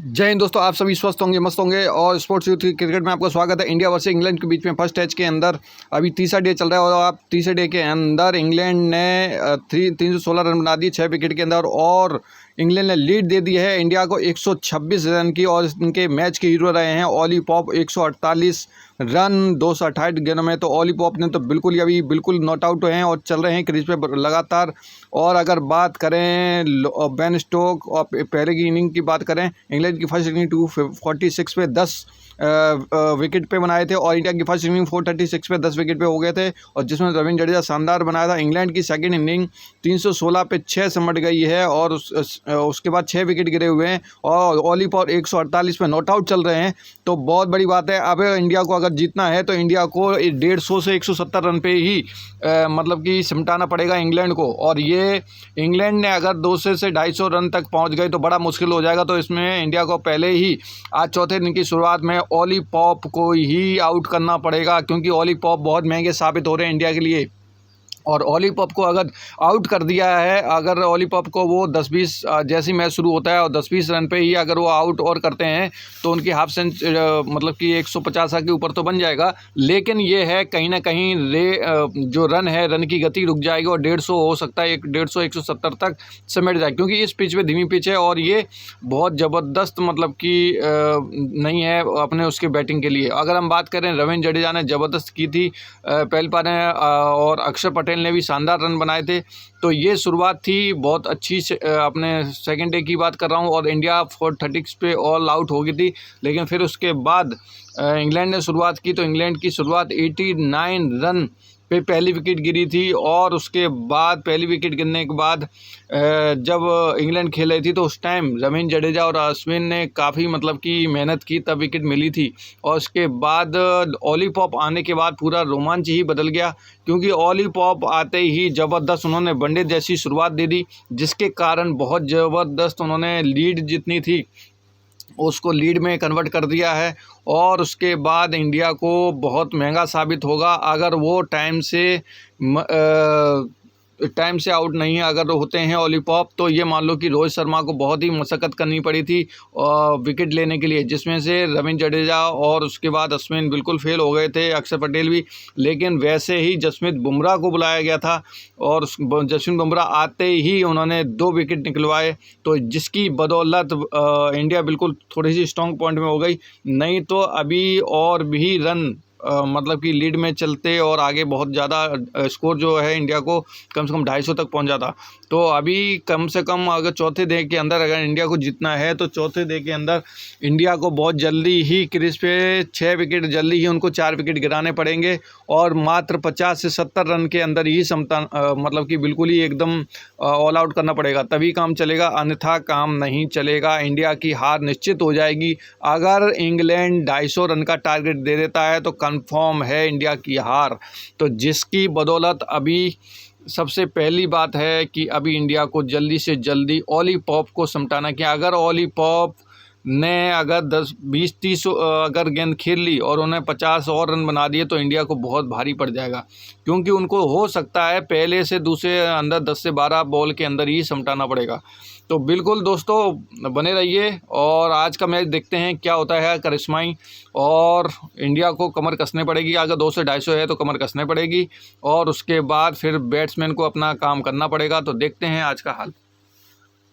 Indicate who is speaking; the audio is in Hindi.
Speaker 1: जय हिंद दोस्तों, आप सभी स्वस्थ होंगे, मस्त होंगे। और स्पोर्ट्स यूथ क्रिकेट में आपका स्वागत है। इंडिया वर्सेस इंग्लैंड के बीच में फर्स्ट मैच के अंदर अभी तीसरा डे चल रहा है और आप तीसरे डे के अंदर इंग्लैंड ने 316 रन बना दिए 6 विकेट के अंदर और इंग्लैंड ने लीड दे दी है इंडिया को 126 रन की। और इनके मैच के हीरो रहे हैं ऑली पॉप, 148 रन 268 गेंदों में। तो ऑली पॉप ने तो बिल्कुल नॉट आउट हैं और चल रहे हैं क्रीज पे लगातार। और अगर बात करें बेन स्टोक और पहले की इनिंग की बात करें, इंग्लैंड की फर्स्ट इनिंग 246 पे 10 विकेट पे बनाए थे और इंडिया की फर्स्ट इनिंग 436 पे 10 विकेट पे हो गए थे, और जिसमें रविंद्र जडेजा शानदार बनाया था। इंग्लैंड की सेकंड इनिंग 316 पे 6 सिमट गई है और उसके बाद 6 विकेट गिरे हुए हैं और ऑली पॉप 148 पे नॉट आउट चल रहे हैं। तो बहुत बड़ी बात है। अब इंडिया को अगर जीतना है तो इंडिया को 150 से 170 रन पे ही मतलब कि सिमटाना पड़ेगा इंग्लैंड को। और ये इंग्लैंड ने अगर 200 से 250 रन तक पहुंच गई तो बड़ा मुश्किल हो जाएगा। तो इसमें इंडिया को पहले ही आज चौथे दिन की शुरुआत में ऑली पॉप को ही आउट करना पड़ेगा, क्योंकि ऑली पॉप बहुत महंगे साबित हो रहे हैं इंडिया के लिए। और ऑली पॉप को अगर आउट कर दिया है, अगर ऑली पॉप को वो 10-20 जैसी मैच शुरू होता है और 10-20 रन पे ही अगर वो आउट और करते हैं तो उनकी हाफ सेंचुरी मतलब कि 150 के ऊपर तो बन जाएगा। लेकिन ये है कहीं ना कहीं जो रन है, रन की गति रुक जाएगी और 150 हो सकता है 150-170 तक समेट जाए, क्योंकि इस पिच पे धीमी पिच है और ये बहुत ज़बरदस्त मतलब कि नहीं है अपने उसके बैटिंग के लिए। अगर हम बात करें, रविंद्र जडेजा ने ज़बरदस्त की थी पहल पार और अक्षर पटेल ने भी शानदार रन बनाए थे। तो ये शुरुआत थी बहुत अच्छी अपने सेकंड डे की बात कर रहा हूँ और इंडिया 436 पे ऑल आउट हो गई थी। लेकिन फिर उसके बाद इंग्लैंड ने शुरुआत की तो इंग्लैंड की शुरुआत 89 रन पे पहली विकेट गिरी थी और उसके बाद पहली विकेट गिरने के बाद जब इंग्लैंड खेल रही थी तो उस टाइम रविंद्र जडेजा और अश्विन ने काफ़ी मतलब कि मेहनत की, तब विकेट मिली थी। और उसके बाद ऑली पॉप आने के बाद पूरा रोमांच ही बदल गया, क्योंकि ऑली पॉप आते ही ज़बरदस्त उन्होंने वनडे जैसी शुरुआत दे दी, जिसके कारण बहुत ज़बरदस्त उन्होंने लीड जितनी थी उसको लीड में कन्वर्ट कर दिया है। और उसके बाद इंडिया को बहुत महंगा साबित होगा अगर वो टाइम से आउट नहीं अगर होते हैं ऑली पॉप। तो ये मान लो कि रोहित शर्मा को बहुत ही मशक्कत करनी पड़ी थी विकेट लेने के लिए, जिसमें से रविंद्र जडेजा और उसके बाद अश्विन बिल्कुल फेल हो गए थे, अक्षर पटेल भी। लेकिन वैसे ही जसप्रीत बुमराह को बुलाया गया था और जसप्रीत बुमराह आते ही उन्होंने 2 विकेट निकलवाए, तो जिसकी बदौलत इंडिया बिल्कुल थोड़ी सी स्ट्रॉन्ग पॉइंट में हो गई। नहीं तो अभी और भी रन मतलब कि लीड में चलते और आगे बहुत ज़्यादा स्कोर जो है इंडिया को कम से कम 250 तक पहुंच जाता। तो अभी कम से कम अगर चौथे डे के अंदर अगर इंडिया को जीतना है तो चौथे डे के अंदर इंडिया को बहुत जल्दी ही क्रीज पे 6 विकेट जल्दी ही उनको 4 विकेट गिराने पड़ेंगे और मात्र 50 से 70 रन के अंदर ही मतलब कि बिल्कुल ही एकदम ऑल आउट करना पड़ेगा, तभी काम चलेगा, अन्यथा काम नहीं चलेगा। इंडिया की हार निश्चित हो जाएगी। अगर इंग्लैंड 250 रन का टारगेट दे देता है तो कंफर्म है इंडिया की हार। तो जिसकी बदौलत अभी सबसे पहली बात है कि अभी इंडिया को जल्दी से जल्दी ऑली पॉप को समटाना। कि अगर ऑली पॉप ने अगर 10-20-30 अगर गेंद खेल ली और उन्हें 50 और रन बना दिए तो इंडिया को बहुत भारी पड़ जाएगा, क्योंकि उनको हो सकता है पहले से दूसरे अंदर 10 से 12 बॉल के अंदर ही समटाना पड़ेगा। तो बिल्कुल दोस्तों बने रहिए और आज का मैच देखते हैं क्या होता है करिश्माई। और इंडिया को कमर कसने पड़ेगी, अगर 2 से 250 है तो कमर कसने पड़ेगी और उसके बाद फिर बैट्समैन को अपना काम करना पड़ेगा। तो देखते हैं आज का हाल।